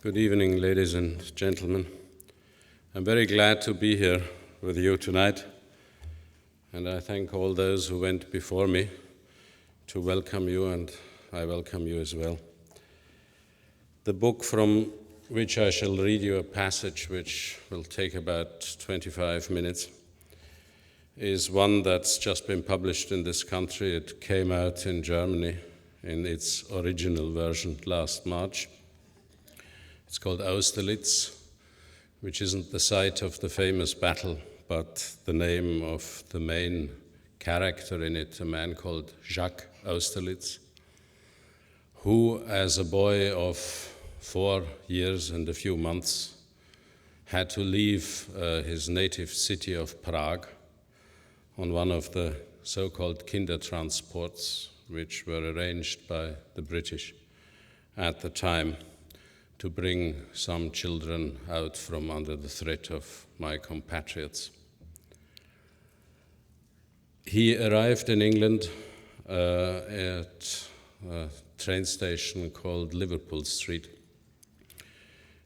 Good evening, ladies and gentlemen. I'm very glad to be here with you tonight, and I thank all those who went before me to welcome you, and I welcome you as well. The book from which I shall read you a passage which will take about 25 minutes is one that's just been published in this country. It came out in Germany in its original version last March. It's called Austerlitz, which isn't the site of the famous battle, but the name of the main character in it, a man called Jacques Austerlitz, who, as a boy of 4 years and a few months, had to leave his native city of Prague on one of the so-called Kindertransports, which were arranged by the British at the time to bring some children out from under the threat of my compatriots. He arrived in England at a train station called Liverpool Street,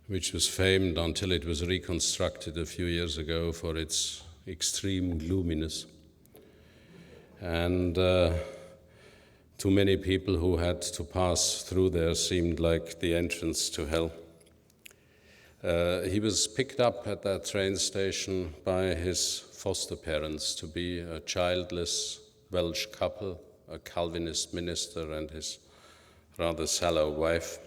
which was famed until it was reconstructed a few years ago for its extreme gloominess. And to many people who had to pass through there seemed like the entrance to hell. He was picked up at that train station by his foster parents to be a childless Welsh couple, a Calvinist minister and his rather sallow wife,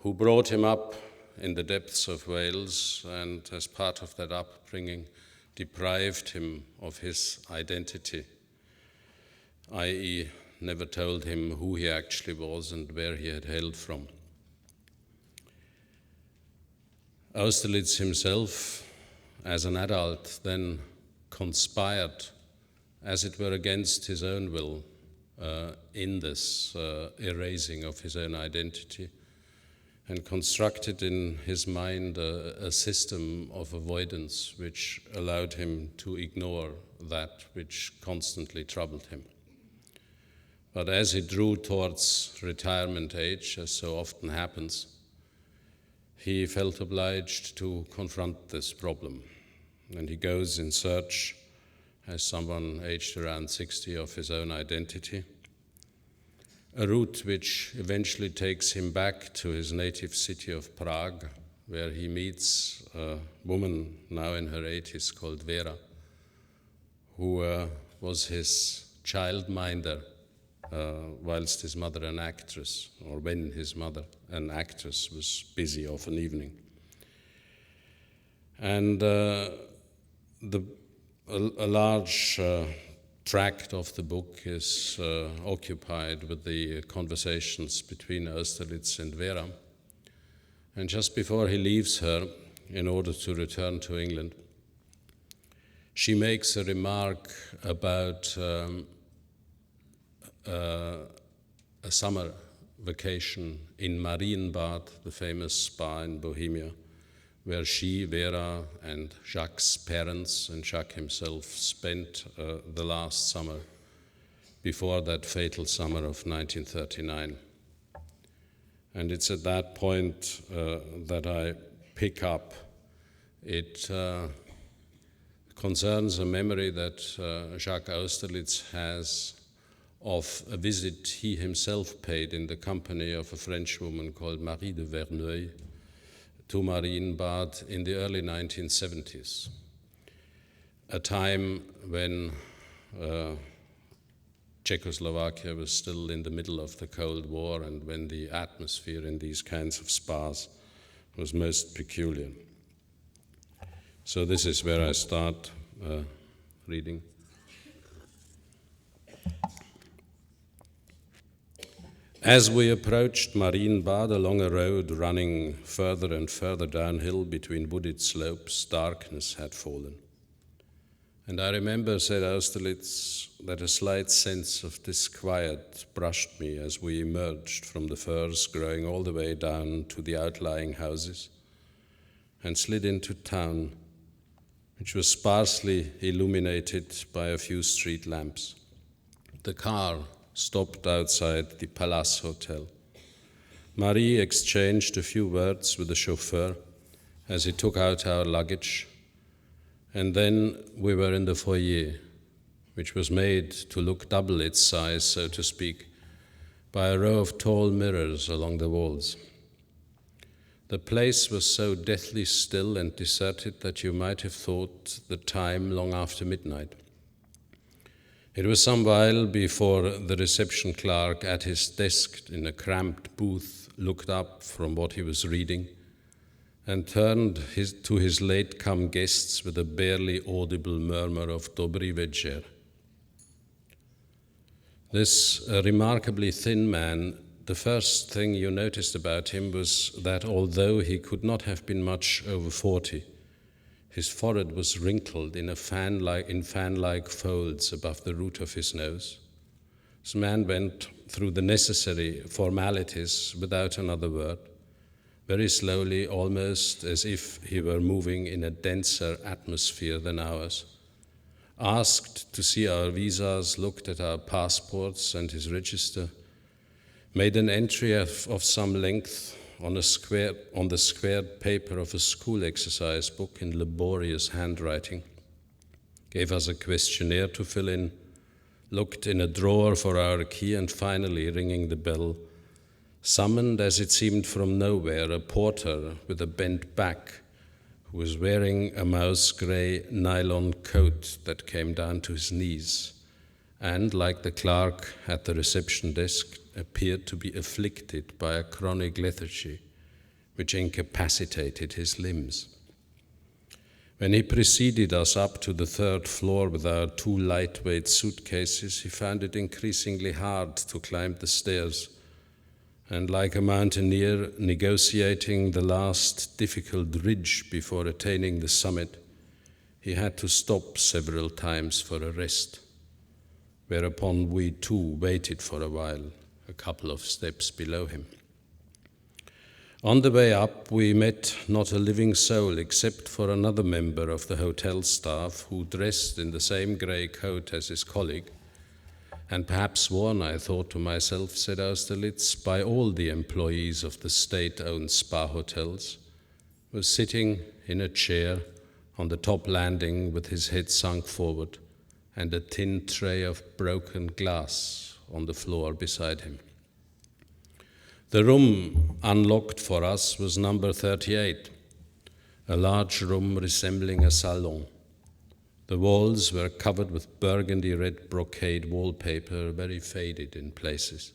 who brought him up in the depths of Wales and, as part of that upbringing, deprived him of his identity, i.e., never told him who he actually was and where he had hailed from. Austerlitz himself, as an adult, then conspired, as it were against his own will, in this erasing of his own identity, and constructed in his mind a system of avoidance which allowed him to ignore that which constantly troubled him. But as he drew towards retirement age, as so often happens, he felt obliged to confront this problem. And he goes in search, as someone aged around 60, of his own identity, a route which eventually takes him back to his native city of Prague, where he meets a woman now in her 80s called Vera, who was his childminder whilst his mother, an actress, or when his mother, an actress, was busy of an evening. And a large tract of the book is occupied with the conversations between Austerlitz and Vera. And just before he leaves her, in order to return to England, she makes a remark about a summer vacation in Marienbad, the famous spa in Bohemia, where she, Vera, and Jacques' parents and Jacques himself spent the last summer before that fatal summer of 1939. And it's at that point that I pick up. It concerns a memory that Jacques Austerlitz has of a visit he himself paid in the company of a French woman called Marie de Verneuil to Marienbad in the early 1970s, a time when Czechoslovakia was still in the middle of the Cold War and when the atmosphere in these kinds of spas was most peculiar. So this is where I start reading. As we approached Marienbad along a road running further and further downhill between wooded slopes, darkness had fallen. And I remember, said Austerlitz, that a slight sense of disquiet brushed me as we emerged from the firs growing all the way down to the outlying houses and slid into town, which was sparsely illuminated by a few street lamps. The car stopped outside the Palace Hotel. Marie exchanged a few words with the chauffeur as he took out our luggage, and then we were in the foyer, which was made to look double its size, so to speak, by a row of tall mirrors along the walls. The place was so deathly still and deserted that you might have thought the time long after midnight. It was some while before the reception clerk at his desk in a cramped booth looked up from what he was reading and turned to his late-come guests with a barely audible murmur of Dobry večer. This remarkably thin man, the first thing you noticed about him was that although he could not have been much over 40, his forehead was wrinkled in fan-like folds above the root of his nose. This man went through the necessary formalities without another word, very slowly, almost as if he were moving in a denser atmosphere than ours. Asked to see our visas, looked at our passports and his register, made an entry of some length on the squared paper of a school exercise book in laborious handwriting, gave us a questionnaire to fill in, looked in a drawer for our key, and finally, ringing the bell, summoned, as it seemed from nowhere, a porter with a bent back who was wearing a mouse-grey nylon coat that came down to his knees and, like the clerk at the reception desk, appeared to be afflicted by a chronic lethargy which incapacitated his limbs. When he preceded us up to the third floor with our 2 lightweight suitcases, he found it increasingly hard to climb the stairs, and like a mountaineer negotiating the last difficult ridge before attaining the summit, he had to stop several times for a rest, whereupon we too waited for a while, a couple of steps below him. On the way up, we met not a living soul except for another member of the hotel staff who dressed in the same grey coat as his colleague, and perhaps worn, I thought to myself, said Austerlitz, by all the employees of the state-owned spa hotels, was sitting in a chair on the top landing with his head sunk forward and a tin tray of broken glass on the floor beside him. The room unlocked for us was number 38, a large room resembling a salon. The walls were covered with burgundy-red brocade wallpaper, very faded in places.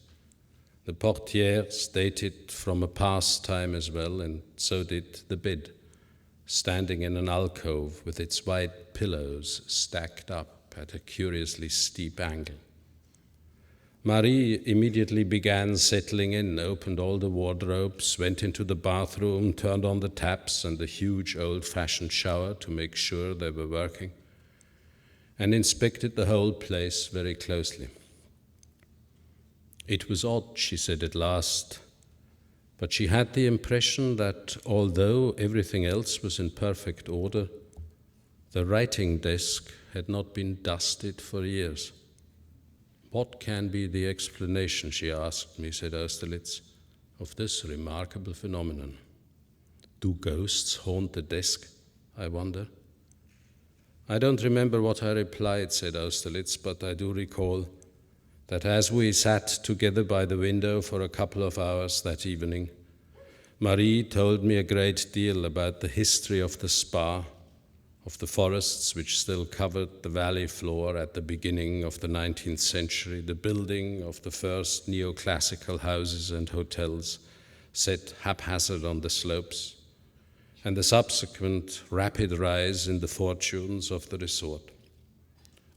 The portières dated from a past time as well, and so did the bed, standing in an alcove with its white pillows stacked up at a curiously steep angle. Marie immediately began settling in, opened all the wardrobes, went into the bathroom, turned on the taps and the huge old-fashioned shower to make sure they were working, and inspected the whole place very closely. It was odd, she said at last, but she had the impression that although everything else was in perfect order, the writing desk had not been dusted for years. What can be the explanation, she asked me, said Austerlitz, of this remarkable phenomenon? Do ghosts haunt the desk, I wonder? I don't remember what I replied, said Austerlitz, but I do recall that as we sat together by the window for a couple of hours that evening, Marie told me a great deal about the history of the spa, of the forests which still covered the valley floor at the beginning of the 19th century, the building of the first neoclassical houses and hotels set haphazard on the slopes, and the subsequent rapid rise in the fortunes of the resort.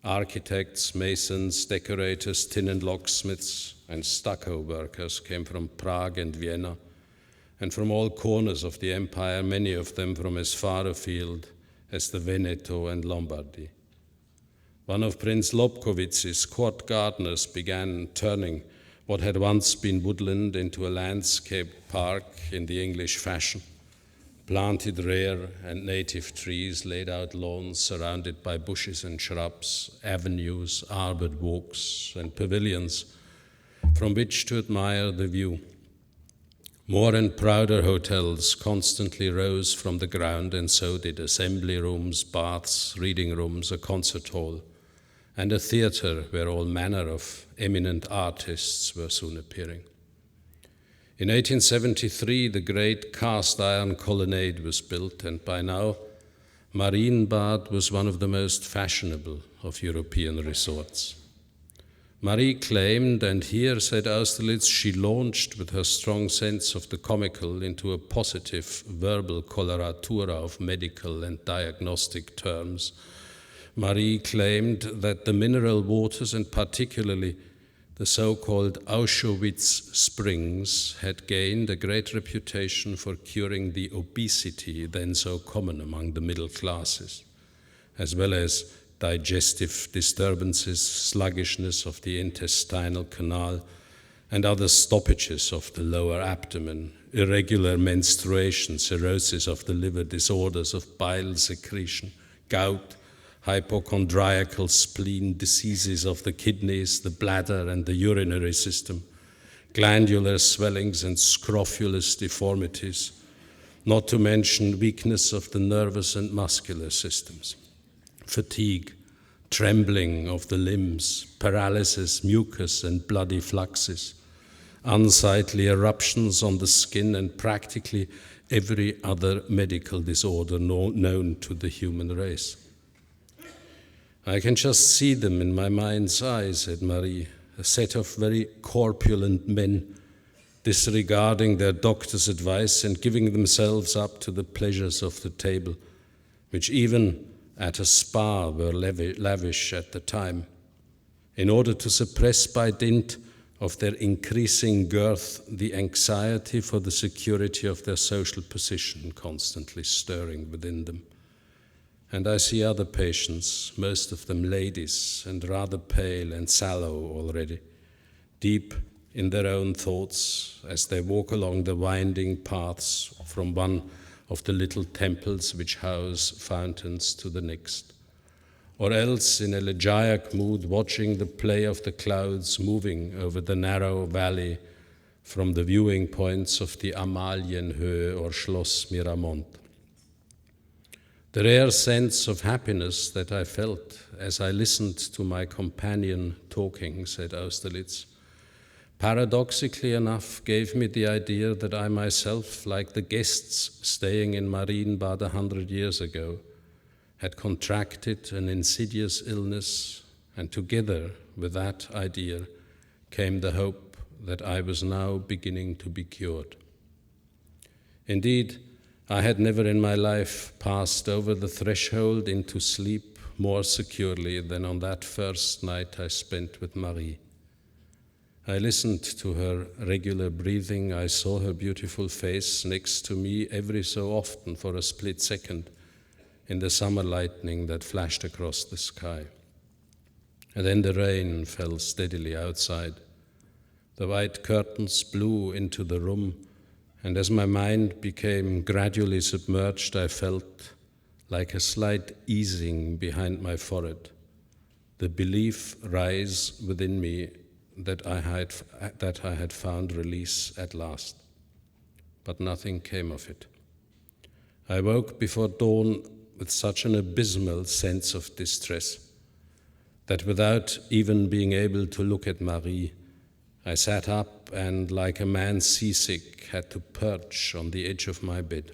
Architects, masons, decorators, tin and locksmiths, and stucco workers came from Prague and Vienna, and from all corners of the empire, many of them from as far afield as the Veneto and Lombardy. One of Prince Lobkowitz's court gardeners began turning what had once been woodland into a landscape park in the English fashion, planted rare and native trees, laid out lawns surrounded by bushes and shrubs, avenues, arbored walks, and pavilions from which to admire the view. More and prouder hotels constantly rose from the ground, and so did assembly rooms, baths, reading rooms, a concert hall, and a theatre where all manner of eminent artists were soon appearing. In 1873, the great cast-iron colonnade was built, and by now, Marienbad was one of the most fashionable of European resorts. Marie claimed, and here, said Austerlitz, she launched with her strong sense of the comical into a positive verbal coloratura of medical and diagnostic terms. Marie claimed that the mineral waters, and particularly the so-called Auschwitz springs, had gained a great reputation for curing the obesity then so common among the middle classes, as well as digestive disturbances, sluggishness of the intestinal canal, and other stoppages of the lower abdomen, irregular menstruation, cirrhosis of the liver, disorders of bile secretion, gout, hypochondriacal spleen, diseases of the kidneys, the bladder, and the urinary system, glandular swellings and scrofulous deformities, not to mention weakness of the nervous and muscular systems, fatigue, trembling of the limbs, paralysis, mucus and bloody fluxes, unsightly eruptions on the skin, and practically every other medical disorder known to the human race. I can just see them in my mind's eye, said Marie, a set of very corpulent men, disregarding their doctor's advice and giving themselves up to the pleasures of the table, which even at a spa were lavish at the time, in order to suppress by dint of their increasing girth the anxiety for the security of their social position constantly stirring within them. And I see other patients, most of them ladies, and rather pale and sallow already, deep in their own thoughts as they walk along the winding paths from one of the little temples which house fountains to the next, or else in elegiac mood watching the play of the clouds moving over the narrow valley from the viewing points of the Amalienhöhe or Schloss Miramont. The rare sense of happiness that I felt as I listened to my companion talking, said Austerlitz, paradoxically enough gave me the idea that I myself, like the guests staying in Marienbad 100 years ago, had contracted an insidious illness, and together with that idea came the hope that I was now beginning to be cured. Indeed, I had never in my life passed over the threshold into sleep more securely than on that first night I spent with Marie. I listened to her regular breathing. I saw her beautiful face next to me every so often for a split second in the summer lightning that flashed across the sky. And then the rain fell steadily outside. The white curtains blew into the room, and as my mind became gradually submerged, I felt like a slight easing behind my forehead, the belief rise within me that I had found release at last. But nothing came of it. I woke before dawn with such an abysmal sense of distress that without even being able to look at Marie, I sat up and, like a man seasick, had to perch on the edge of my bed.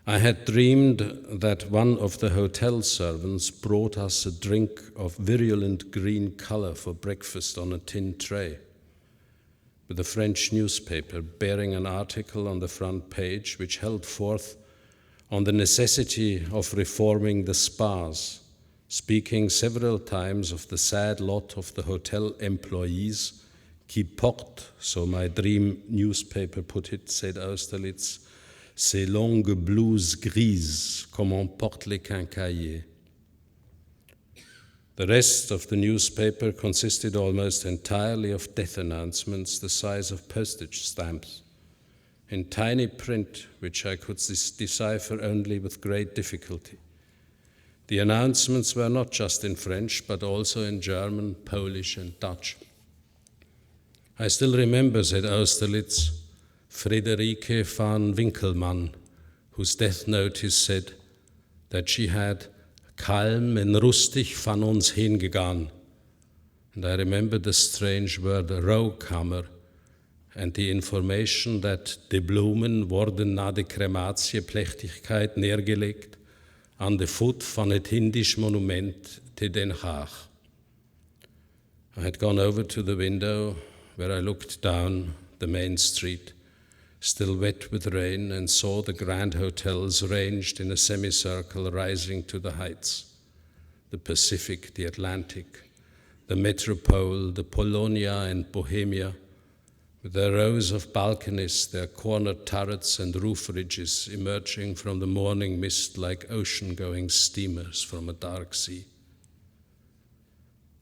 I had dreamed that one of the hotel servants brought us a drink of virulent green color for breakfast on a tin tray, with a French newspaper bearing an article on the front page which held forth on the necessity of reforming the spas, speaking several times of the sad lot of the hotel employees qui portent, so my dream newspaper put it, said Austerlitz, ces longues blouses grises comme on porte les quincailliers. The rest of the newspaper consisted almost entirely of death announcements the size of postage stamps, in tiny print which I could decipher only with great difficulty. The announcements were not just in French, but also in German, Polish, and Dutch. I still remember, said Austerlitz, Friederike van Winkelmann, whose death notice said that she had kalm en rustig van ons heen gegaan. And I remember the strange word rouwkamer and the information that de bloemen worden na de crematieplechtigheid neergelegd aan de voet van het Hindisch monument te Den Haag. I had gone over to the window where I looked down the main street, still wet with rain, and saw the grand hotels ranged in a semicircle rising to the heights. The Pacific, the Atlantic, the Metropole, the Polonia and Bohemia, with their rows of balconies, their corner turrets and roof ridges emerging from the morning mist like ocean-going steamers from a dark sea.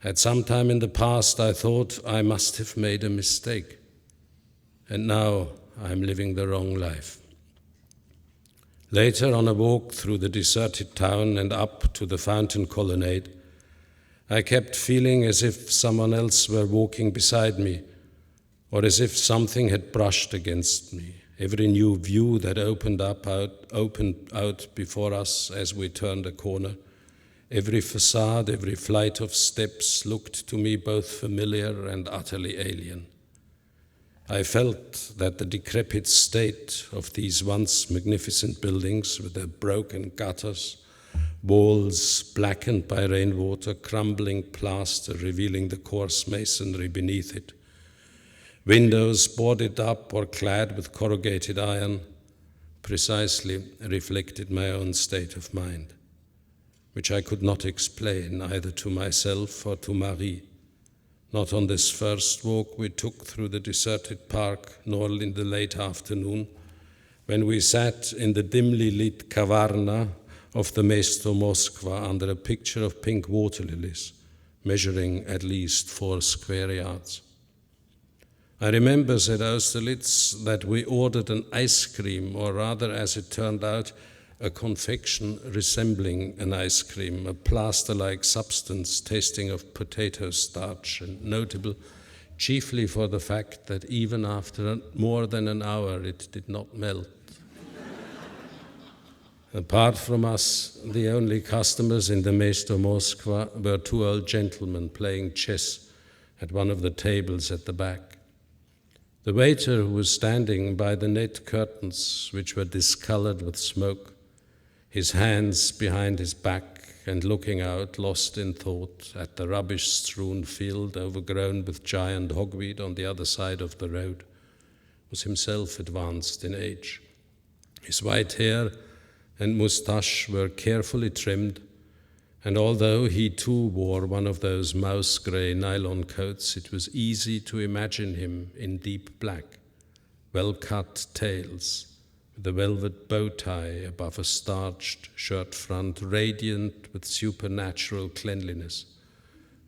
At some time in the past, I thought I must have made a mistake, and now I'm living the wrong life. Later, on a walk through the deserted town and up to the fountain colonnade, I kept feeling as if someone else were walking beside me, or as if something had brushed against me. Every new view that opened out before us as we turned a corner, every facade, every flight of steps looked to me both familiar and utterly alien. I felt that the decrepit state of these once magnificent buildings with their broken gutters, walls blackened by rainwater, crumbling plaster revealing the coarse masonry beneath it, windows boarded up or clad with corrugated iron, precisely reflected my own state of mind, which I could not explain either to myself or to Marie, not on this first walk we took through the deserted park, nor in the late afternoon, when we sat in the dimly lit kavarna of the Mesto Moskva under a picture of pink water lilies, measuring at least 4 square yards. I remember, said Austerlitz, that we ordered an ice cream, or rather, as it turned out, a confection resembling an ice cream, a plaster-like substance tasting of potato starch and notable chiefly for the fact that even after more than an hour it did not melt. Apart from us, the only customers in the Mesto Moskva were 2 old gentlemen playing chess at one of the tables at the back. The waiter, who was standing by the net curtains, which were discolored with smoke, his hands behind his back and looking out, lost in thought, at the rubbish-strewn field overgrown with giant hogweed on the other side of the road, was himself advanced in age. His white hair and moustache were carefully trimmed, and although he too wore one of those mouse-grey nylon coats, it was easy to imagine him in deep black, well-cut tails, with a velvet bow tie above a starched shirt front, radiant with supernatural cleanliness,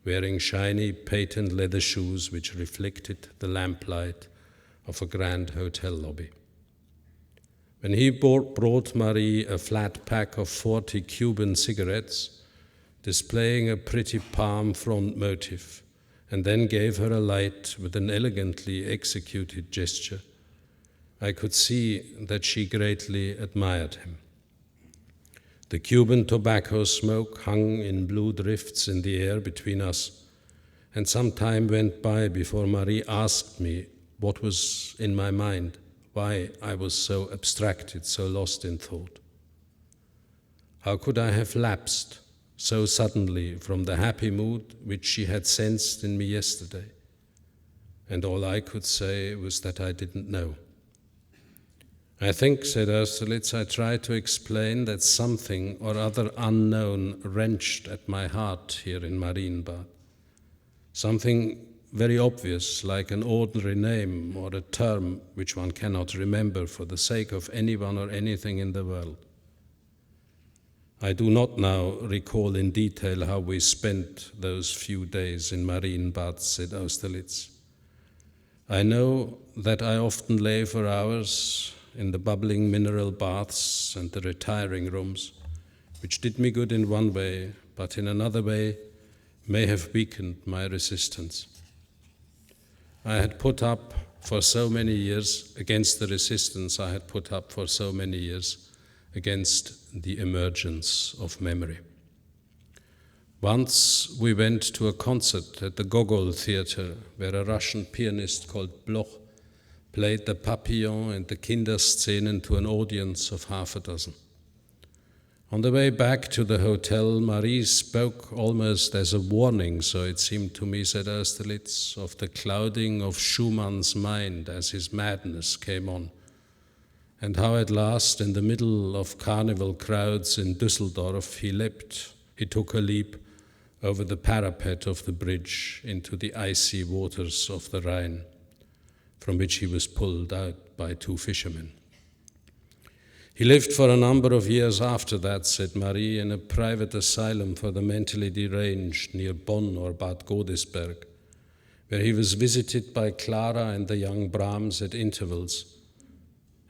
wearing shiny patent leather shoes which reflected the lamplight of a grand hotel lobby. When he brought Marie a flat pack of 40 Cuban cigarettes, displaying a pretty palm frond motif, and then gave her a light with an elegantly executed gesture, I could see that she greatly admired him. The Cuban tobacco smoke hung in blue drifts in the air between us, and some time went by before Marie asked me what was in my mind, why I was so abstracted, so lost in thought. How could I have lapsed so suddenly from the happy mood which she had sensed in me yesterday? And all I could say was that I didn't know. I think, said Austerlitz, I tried to explain that something or other unknown wrenched at my heart here in Marienbad. Something very obvious, like an ordinary name or a term which one cannot remember for the sake of anyone or anything in the world. I do not now recall in detail how we spent those few days in Marienbad, said Austerlitz. I know that I often lay for hours in the bubbling mineral baths and the retiring rooms, which did me good in one way, but in another way may have weakened my resistance. I had put up for so many years, against the resistance I had put up for so many years, against the emergence of memory. Once we went to a concert at the Gogol Theater, where a Russian pianist called Bloch played the Papillon and the Kinderszenen to an audience of half a dozen. On the way back to the hotel, Marie spoke almost as a warning, so it seemed to me, said Austerlitz, of the clouding of Schumann's mind as his madness came on, and how at last, in the middle of carnival crowds in Düsseldorf, he took a leap over the parapet of the bridge into the icy waters of the Rhine, from which he was pulled out by two fishermen. He lived for a number of years after that, said Marie, in a private asylum for the mentally deranged near Bonn or Bad Godesberg, where he was visited by Clara and the young Brahms at intervals.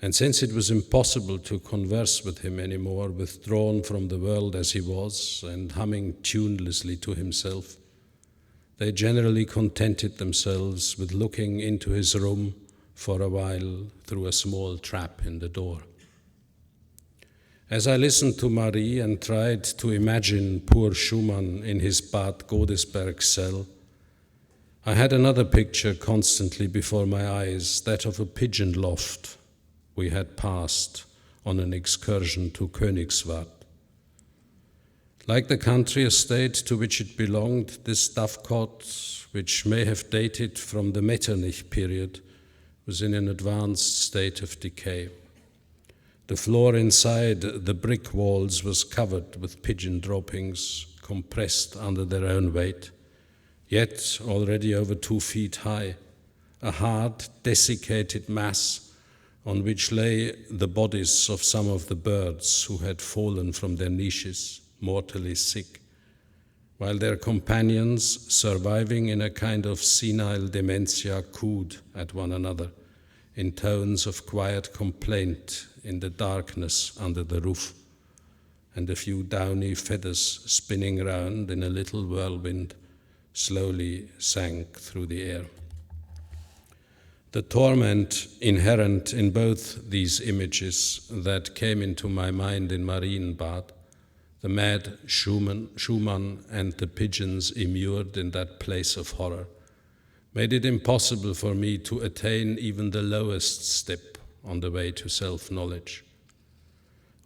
And since it was impossible to converse with him anymore, withdrawn from the world as he was and humming tunelessly to himself, they generally contented themselves with looking into his room for a while through a small trap in the door. As I listened to Marie and tried to imagine poor Schumann in his Bad Godesberg cell, I had another picture constantly before my eyes, that of a pigeon loft we had passed on an excursion to Königswart. Like the country estate to which it belonged, this dovecot, which may have dated from the Metternich period, was in an advanced state of decay. The floor inside the brick walls was covered with pigeon droppings, compressed under their own weight, yet already over 2 feet high, a hard, desiccated mass on which lay the bodies of some of the birds who had fallen from their niches, mortally sick, while their companions, surviving in a kind of senile dementia, cooed at one another in tones of quiet complaint in the darkness under the roof, and a few downy feathers spinning round in a little whirlwind slowly sank through the air. The torment inherent in both these images that came into my mind in Marienbad, the mad Schumann and the pigeons immured in that place of horror, made it impossible for me to attain even the lowest step on the way to self-knowledge.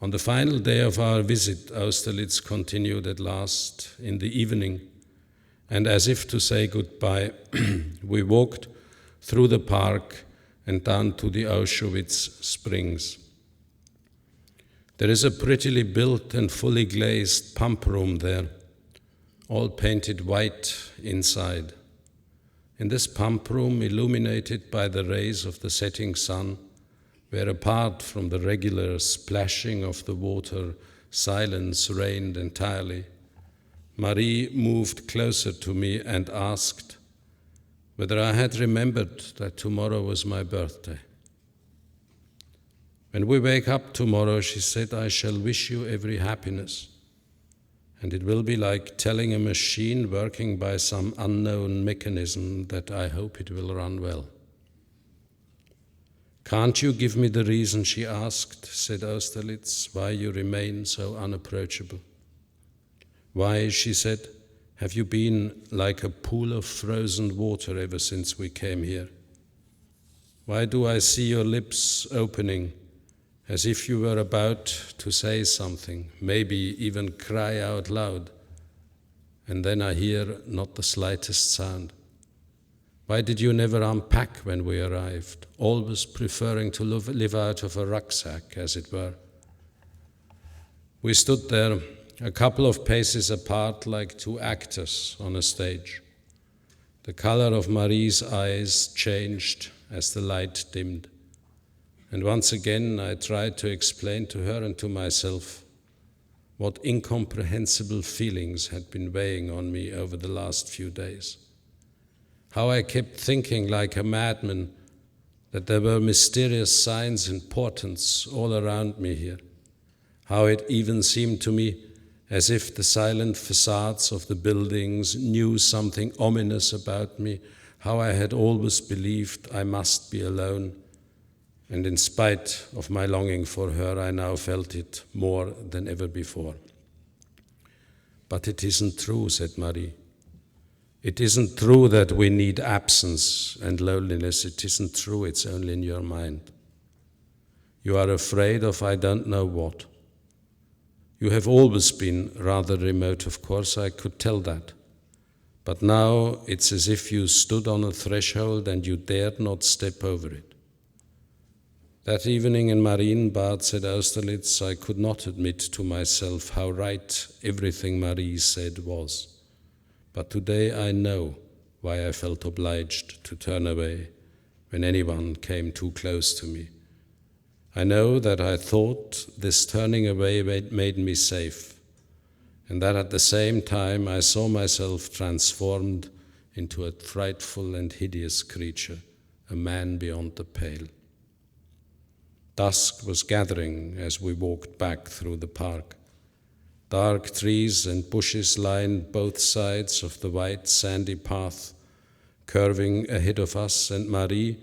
On the final day of our visit, Austerlitz continued at last in the evening, and as if to say goodbye, we walked through the park and down to the Auschwitz Springs. There is a prettily built and fully glazed pump room there, all painted white inside. In this pump room, illuminated by the rays of the setting sun, where apart from the regular splashing of the water, silence reigned entirely, Marie moved closer to me and asked whether I had remembered that tomorrow was my birthday. When we wake up tomorrow, she said, I shall wish you every happiness, and it will be like telling a machine working by some unknown mechanism that I hope it will run well. Can't you give me the reason, she asked, said Austerlitz, why you remain so unapproachable? Why, she said, have you been like a pool of frozen water ever since we came here? Why do I see your lips opening as if you were about to say something, maybe even cry out loud, and then I hear not the slightest sound? Why did you never unpack when we arrived, always preferring to live out of a rucksack, as it were? We stood there, a couple of paces apart, like two actors on a stage. The color of Marie's eyes changed as the light dimmed. And once again, I tried to explain to her and to myself what incomprehensible feelings had been weighing on me over the last few days. How I kept thinking like a madman that there were mysterious signs and portents all around me here. How it even seemed to me as if the silent facades of the buildings knew something ominous about me, how I had always believed I must be alone, and in spite of my longing for her, I now felt it more than ever before. But it isn't true, said Marie. It isn't true that we need absence and loneliness. It isn't true, it's only in your mind. You are afraid of I don't know what. You have always been rather remote, of course, I could tell that. But now it's as if you stood on a threshold and you dared not step over it. That evening in Marienbad, said Austerlitz, I could not admit to myself how right everything Marie said was. But today I know why I felt obliged to turn away when anyone came too close to me. I know that I thought this turning away made me safe, and that at the same time I saw myself transformed into a frightful and hideous creature, a man beyond the pale. Dusk was gathering as we walked back through the park. Dark trees and bushes lined both sides of the white sandy path, curving ahead of us, and Marie,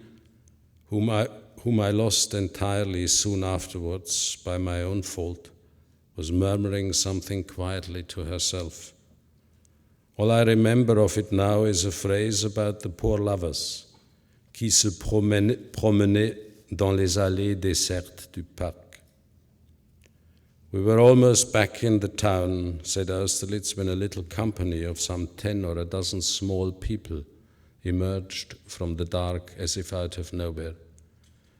whom I lost entirely soon afterwards by my own fault, was murmuring something quietly to herself. All I remember of it now is a phrase about the poor lovers qui se promenaient dans les allées désertes du parc. We were almost back in the town, said Austerlitz, when a little company of some 10 or a dozen small people emerged from the dark as if out of nowhere,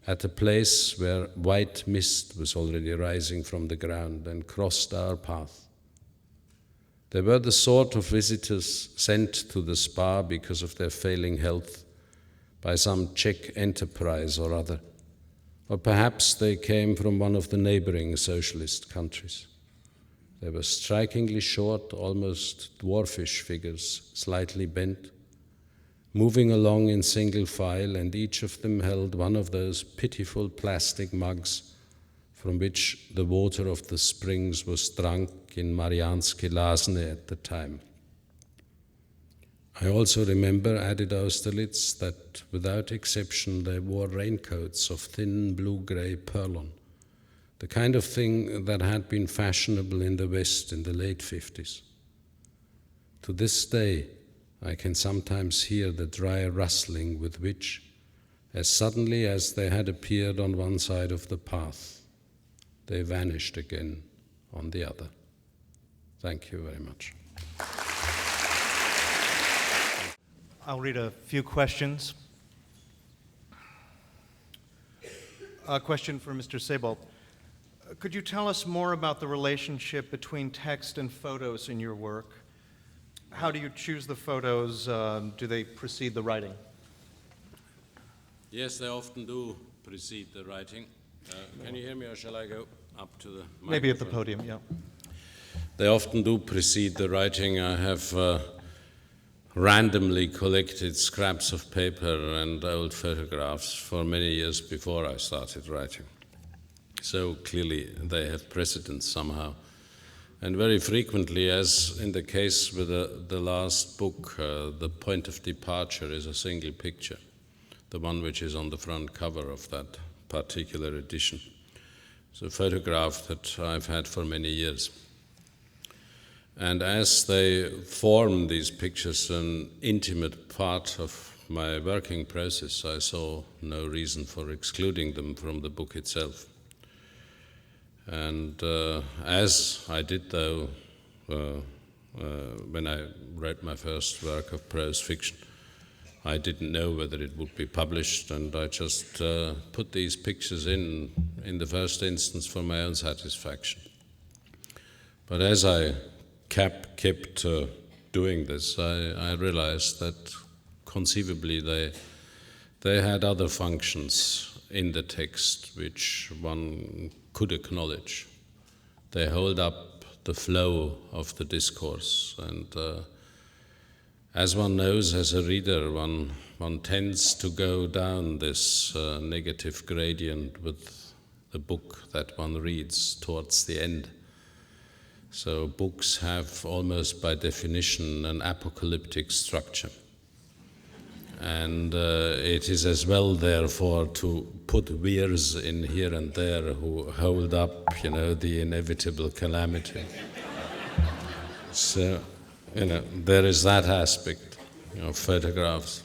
at a place where white mist was already rising from the ground, and crossed our path. They were the sort of visitors sent to the spa because of their failing health by some Czech enterprise or other. Or perhaps they came from one of the neighboring socialist countries. They were strikingly short, almost dwarfish figures, slightly bent, moving along in single file, and each of them held one of those pitiful plastic mugs from which the water of the springs was drunk in Mariánske Lázně at the time. I also remember, added Austerlitz, that without exception they wore raincoats of thin blue-grey purlon, the kind of thing that had been fashionable in the West in the late 50s. To this day, I can sometimes hear the dry rustling with which, as suddenly as they had appeared on one side of the path, they vanished again on the other. Thank you very much. I'll read a few questions. A question for Mr. Sebald. Could you tell us more about the relationship between text and photos in your work? How do you choose the photos? Do they precede the writing? Yes, they often do precede the writing. Can you hear me, or shall I go up to the microphone? Maybe at the podium, yeah. They often do precede the writing. I have randomly collected scraps of paper and old photographs for many years before I started writing. So clearly they have precedence somehow. And very frequently, as in the case with the last book, the point of departure is a single picture, the one which is on the front cover of that particular edition. It's a photograph that I've had for many years. And as they form these pictures an intimate part of my working process, I saw no reason for excluding them from the book itself. And as I did, though, when I wrote my first work of prose fiction, I didn't know whether it would be published, and I just put these pictures in the first instance for my own satisfaction. But as I kept doing this, I realized that conceivably they had other functions in the text which one could acknowledge. They hold up the flow of the discourse, and as one knows as a reader, one tends to go down this negative gradient with the book that one reads towards the end. So books have almost by definition an apocalyptic structure. And it is as well, therefore, to put weirs in here and there who hold up, the inevitable calamity. So, there is that aspect, photographs.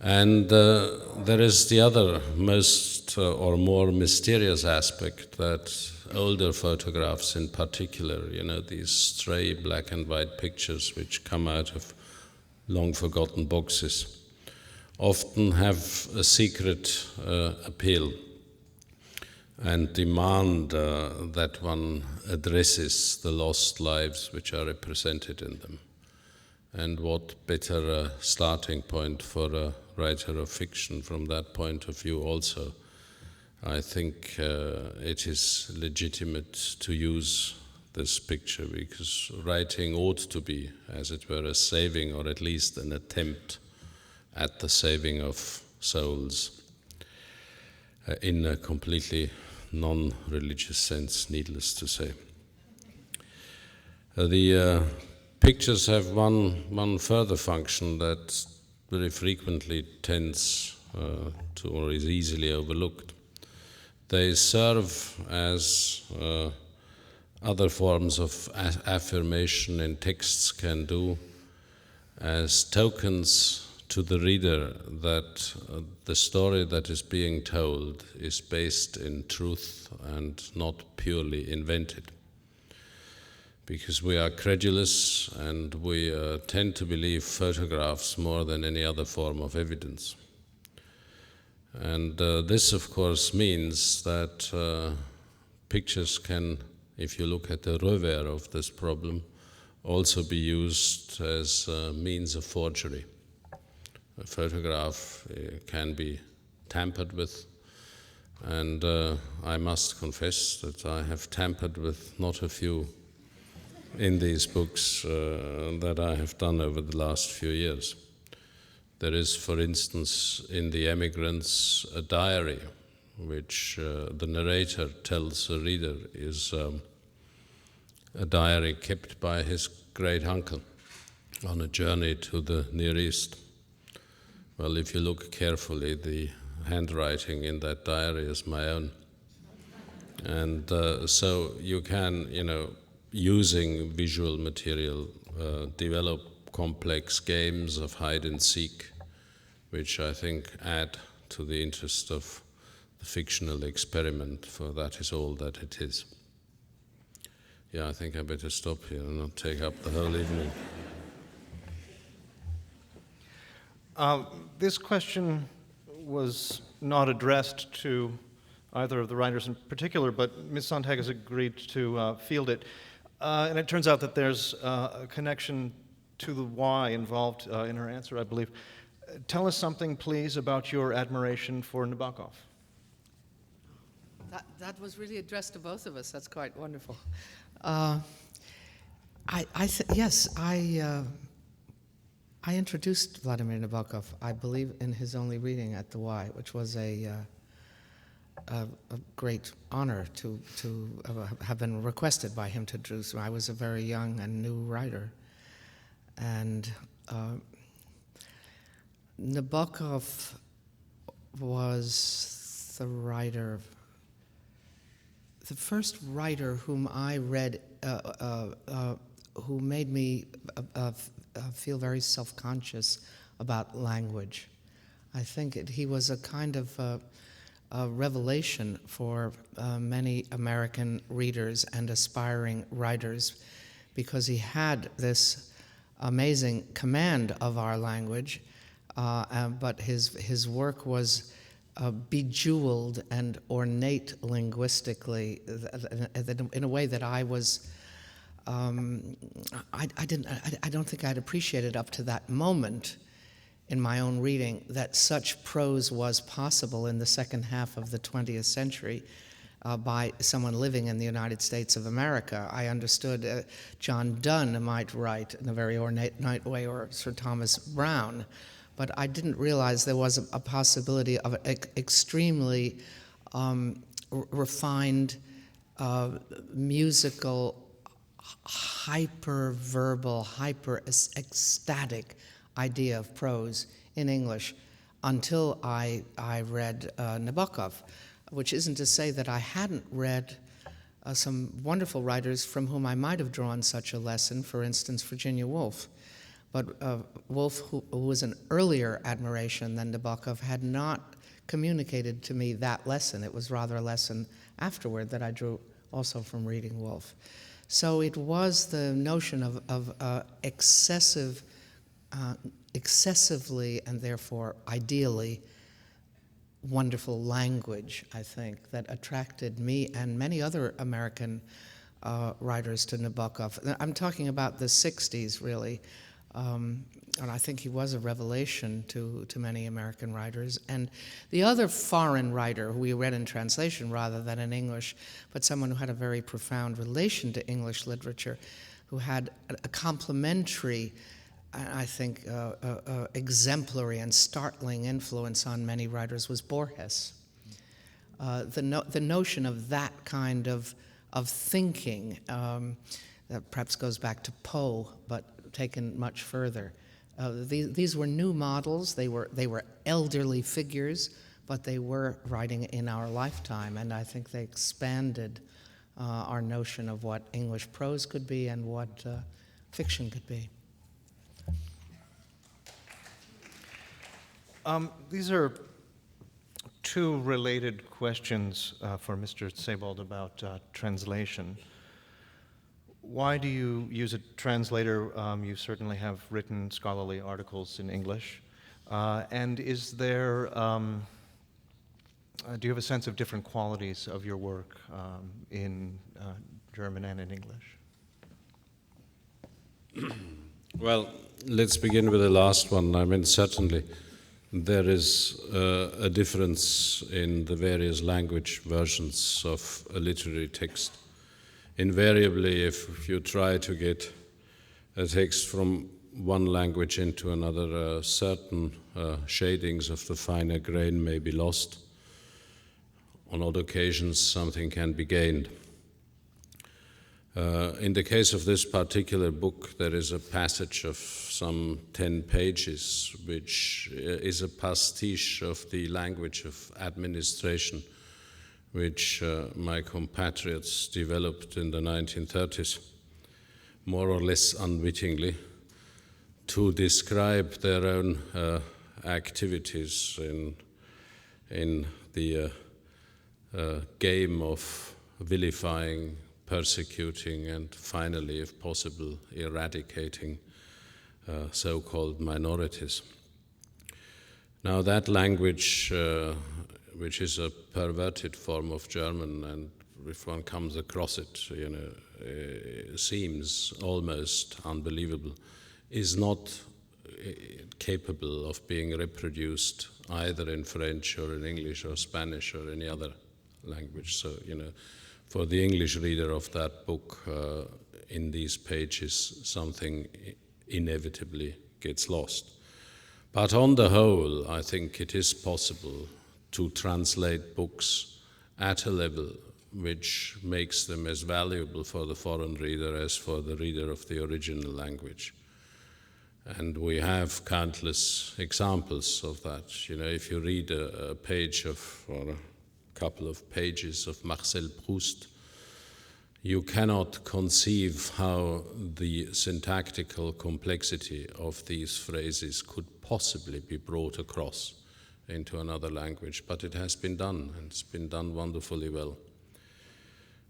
And there is the other most or more mysterious aspect, that older photographs in particular, these stray black and white pictures which come out of long forgotten boxes, often have a secret appeal and demand that one addresses the lost lives which are represented in them. And what better starting point for a writer of fiction from that point of view also. I think it is legitimate to use this picture, because writing ought to be, as it were, a saving, or at least an attempt at the saving of souls in a completely non-religious sense, needless to say. The pictures have one further function that very frequently tends to, or is easily overlooked. They serve as other forms of affirmation in texts can do, as tokens to the reader that the story that is being told is based in truth and not purely invented. Because we are credulous and we tend to believe photographs more than any other form of evidence. And this, of course, means that pictures can, if you look at the revers of this problem, also be used as a means of forgery. A photograph can be tampered with, and I must confess that I have tampered with not a few in these books that I have done over the last few years. There is, for instance, in The Immigrants, a diary which the narrator tells the reader is a diary kept by his great-uncle on a journey to the Near East. Well, if you look carefully, the handwriting in that diary is my own. And so you can, using visual material, develop complex games of hide and seek, which I think add to the interest of the fictional experiment, for that is all that it is. Yeah, I think I better stop here and not take up the whole evening. This question was not addressed to either of the writers in particular, but Ms. Sontag has agreed to field it. And it turns out that there's a connection to the why involved in her answer, I believe. Tell us something, please, about your admiration for Nabokov. That was really addressed to both of us. That's quite wonderful. I introduced Vladimir Nabokov, I believe, in his only reading at the Y, which was a great honor to have been requested by him to introduce. I was a very young and new writer, and Nabokov was the first writer whom I read, who made me feel very self-conscious about language. I think he was a kind of a revelation for many American readers and aspiring writers, because he had this amazing command of our language, but his work was bejeweled and ornate linguistically in a way that I was I don't think I'd appreciated up to that moment in my own reading that such prose was possible in the second half of the 20th century by someone living in the United States of America. I understood John Donne might write in a very ornate way, or Sir Thomas Browne, but I didn't realize there was a possibility of extremely refined musical, hyper-verbal, hyper-ecstatic idea of prose in English until I read Nabokov, which isn't to say that I hadn't read some wonderful writers from whom I might have drawn such a lesson, for instance, Virginia Woolf. But Woolf, who was an earlier admiration than Nabokov, had not communicated to me that lesson. It was rather a lesson afterward that I drew also from reading Woolf. So it was the notion of excessively and therefore ideally wonderful language, I think, that attracted me and many other American writers to Nabokov. I'm talking about the 60s, really. And I think he was a revelation to many American writers. And the other foreign writer who we read in translation rather than in English, but someone who had a very profound relation to English literature, who had a complementary, I think, exemplary and startling influence on many writers, was Borges. The notion of that kind of thinking that perhaps goes back to Poe, but taken much further. These were new models. They were elderly figures, but they were writing in our lifetime, and I think they expanded our notion of what English prose could be and what fiction could be. These are two related questions for Mr. Sebald about translation. Why do you use a translator? You certainly have written scholarly articles in English. And is there, do you have a sense of different qualities of your work in German and in English? Well, let's begin with the last one. I mean, certainly there is a difference in the various language versions of a literary text. Invariably, if you try to get a text from one language into another, certain shadings of the finer grain may be lost. On odd occasions, something can be gained. In the case of this particular book, there is a passage of some 10 pages, which is a pastiche of the language of administration, which my compatriots developed in the 1930s, more or less unwittingly, to describe their own activities in the game of vilifying, persecuting, and finally, if possible, eradicating so-called minorities. Now, that language, which is a perverted form of German, and if one comes across it, seems almost unbelievable, is not capable of being reproduced either in French or in English or Spanish or any other language. So, for the English reader of that book, in these pages, something inevitably gets lost. But on the whole, I think it is possible to translate books at a level which makes them as valuable for the foreign reader as for the reader of the original language. And we have countless examples of that. If you read a page of, or a couple of pages of Marcel Proust, you cannot conceive how the syntactical complexity of these phrases could possibly be brought across into another language, but it has been done, and it's been done wonderfully well.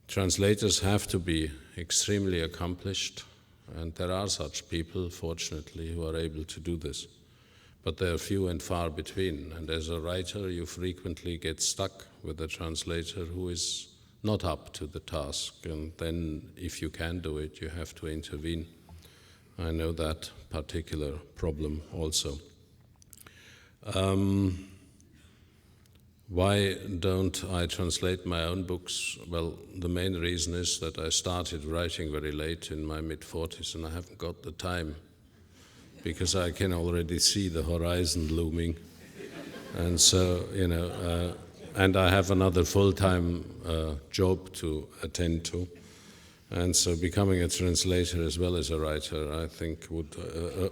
Translators have to be extremely accomplished, and there are such people, fortunately, who are able to do this. But they are few and far between, and as a writer, you frequently get stuck with a translator who is not up to the task, and then, if you can do it, you have to intervene. I know that particular problem also. Why don't I translate my own books? Well, the main reason is that I started writing very late in my mid-40s, and I haven't got the time, because I can already see the horizon looming. And so, and I have another full-time job to attend to. And so becoming a translator as well as a writer, I think, would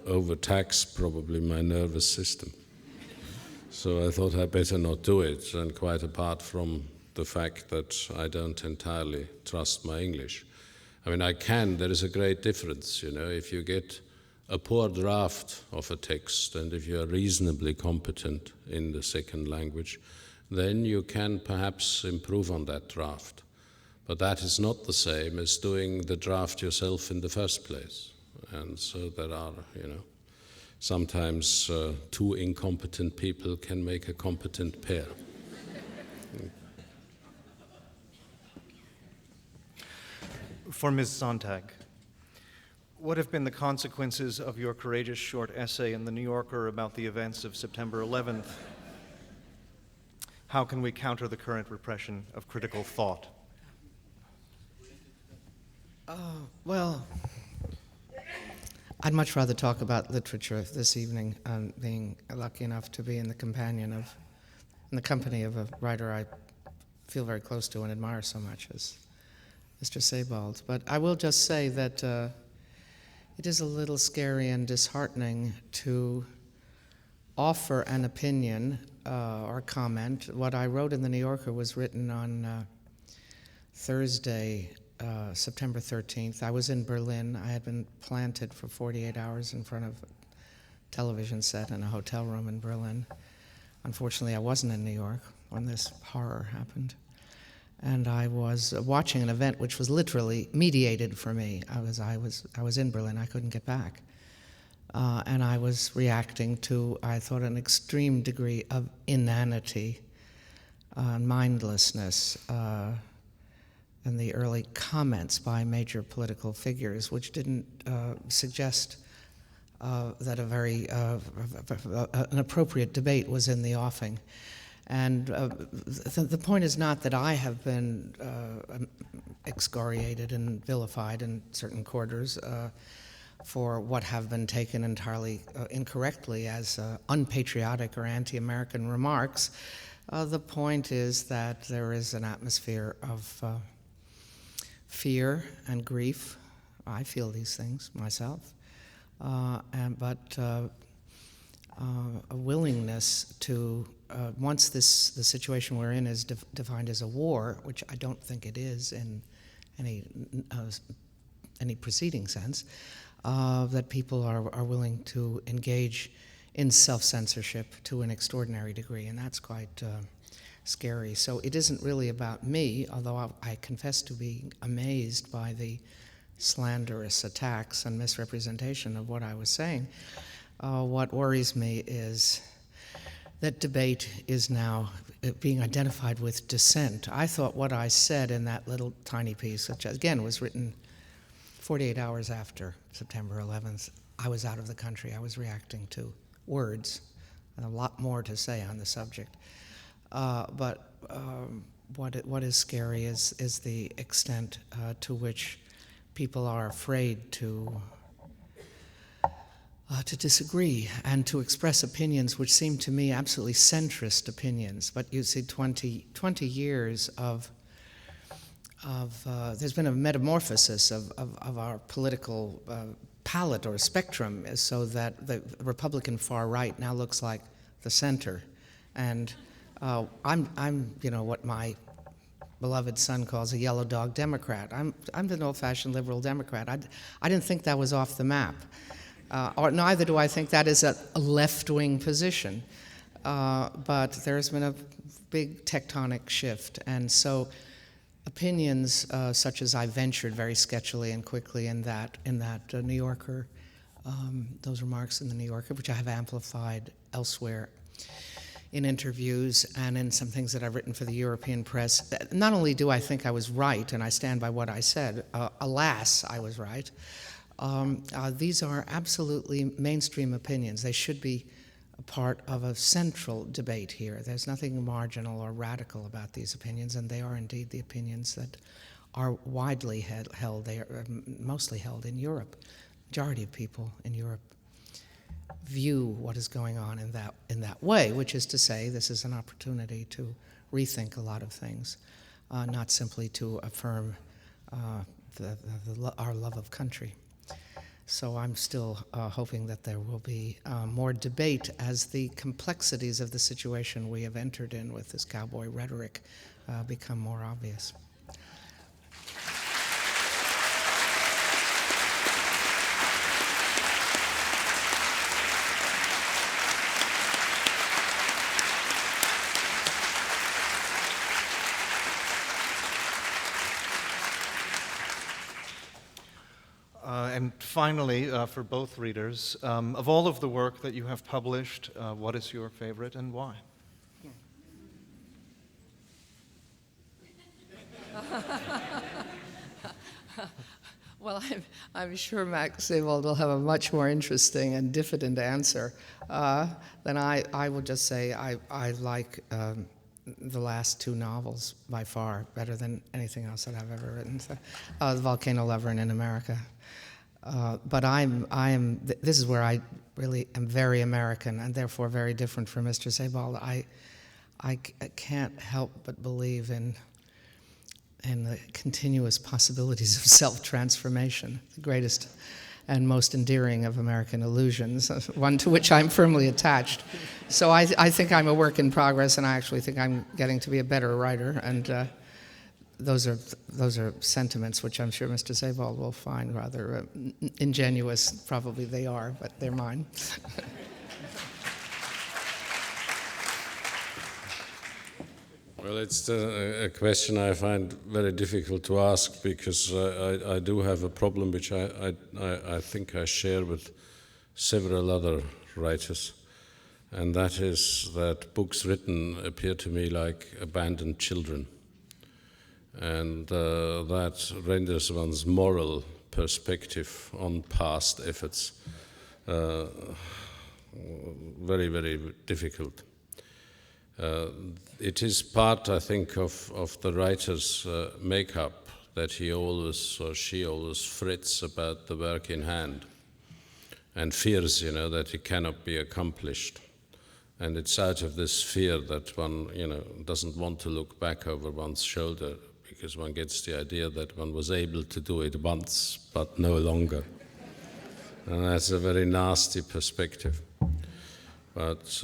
overtax probably my nervous system. So I thought I'd better not do it, and quite apart from the fact that I don't entirely trust my English. I mean, there is a great difference, if you get a poor draft of a text, and if you're reasonably competent in the second language, then you can perhaps improve on that draft. But that is not the same as doing the draft yourself in the first place. And so there are, sometimes two incompetent people can make a competent pair. For Ms. Sontag, what have been the consequences of your courageous short essay in The New Yorker about the events of September 11th? How can we counter the current repression of critical thought? Well, I'd much rather talk about literature this evening, being lucky enough to be in the company of a writer I feel very close to and admire so much as Mr. Sebald. But I will just say that it is a little scary and disheartening to offer an opinion or comment. What I wrote in The New Yorker was written on Thursday, September 13th. I was in Berlin. I had been planted for 48 hours in front of a television set in a hotel room in Berlin. Unfortunately, I wasn't in New York when this horror happened. And I was watching an event which was literally mediated for me. I was in Berlin. I couldn't get back. And I was reacting to, I thought, an extreme degree of inanity, mindlessness, and the early comments by major political figures, which didn't suggest that an appropriate debate was in the offing. And the point is not that I have been excoriated and vilified in certain quarters for what have been taken entirely incorrectly as unpatriotic or anti-American remarks. The point is that there is an atmosphere of fear and grief. I feel these things myself, but a willingness to, once the situation we're in is defined as a war, which I don't think it is in any preceding sense, that people are willing to engage in self-censorship to an extraordinary degree, and that's quite scary. So it isn't really about me, although I confess to being amazed by the slanderous attacks and misrepresentation of what I was saying. What worries me is that debate is now being identified with dissent. I thought what I said in that little tiny piece, which again was written 48 hours after September 11th, I was out of the country. I was reacting to words, and a lot more to say on the subject. But what is scary is the extent to which people are afraid to disagree and to express opinions which seem to me absolutely centrist opinions. But you see 20 years of there's been a metamorphosis of our political palette or spectrum, so that the Republican far right now looks like the center. And I'm what my beloved son calls a yellow dog Democrat. I'm an old-fashioned liberal Democrat. I didn't think that was off the map. Or neither do I think that is a left-wing position. But there's been a big tectonic shift. And so opinions such as I ventured very sketchily and quickly in that New Yorker, those remarks in the New Yorker, which I have amplified elsewhere in interviews and in some things that I've written for the European press. Not only do I think I was right, and I stand by what I said, alas, I was right. These are absolutely mainstream opinions. They should be a part of a central debate here. There's nothing marginal or radical about these opinions, and they are indeed the opinions that are widely held. They are mostly held in Europe. Majority of people in Europe view what is going on in that way, which is to say this is an opportunity to rethink a lot of things, not simply to affirm our love of country. So I'm still hoping that there will be more debate as the complexities of the situation we have entered in with this cowboy rhetoric become more obvious. And finally, for both readers, of all of the work that you have published, what is your favorite and why? Well, I'm sure Max Sebald will have a much more interesting and diffident answer than I will just say I like the last two novels by far better than anything else that I've ever written. So, The Volcano Lover and In America. But this is where I really am very American and therefore very different from Mr. Sebald. I can't help but believe in the continuous possibilities of self-transformation, the greatest and most endearing of American illusions, one to which I'm firmly attached. So I think I'm a work in progress, and I actually think I'm getting to be a better writer, and those are sentiments which I'm sure Mr. Sebald will find rather ingenuous. Probably they are, but they're mine. Well, it's a question I find very difficult to ask, because I do have a problem which I think I share with several other writers, and that is that books written appear to me like abandoned children, and that renders one's moral perspective on past efforts very, very difficult. It is part, I think, of the writer's makeup that he always or she always frets about the work in hand and fears, that it cannot be accomplished. And it's out of this fear that one, doesn't want to look back over one's shoulder, because one gets the idea that one was able to do it once, but no longer. And that's a very nasty perspective. But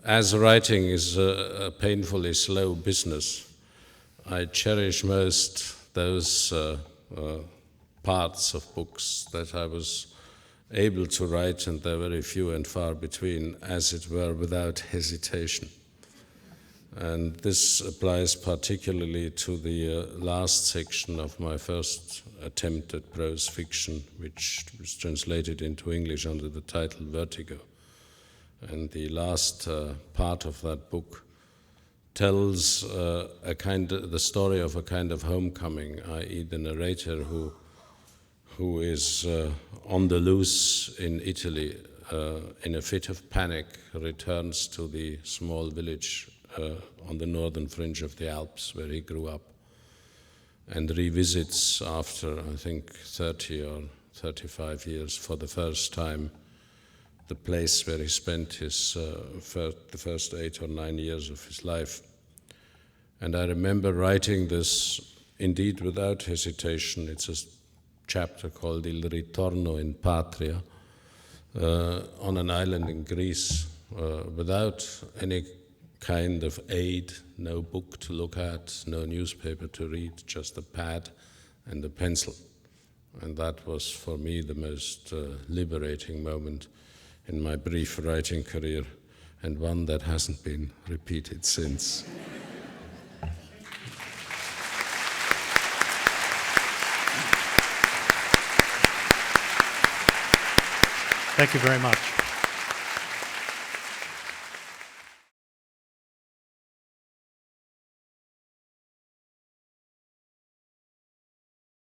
as writing is a painfully slow business, I cherish most those parts of books that I was able to write, and they're very few and far between, as it were, without hesitation. And this applies particularly to the last section of my first attempt at prose fiction, which was translated into English under the title Vertigo. And the last part of that book tells the story of a kind of homecoming, i.e. the narrator who is on the loose in Italy, in a fit of panic, returns to the small village on the northern fringe of the Alps where he grew up, and revisits after, I think, 30 or 35 years for the first time the place where he spent his the first 8 or 9 years of his life. And I remember writing this, indeed, without hesitation. It's a chapter called Il Ritorno in Patria, on an island in Greece, without any kind of aid, no book to look at, no newspaper to read, just a pad and a pencil. And that was, for me, the most liberating moment in my brief writing career, and one that hasn't been repeated since. Thank you very much.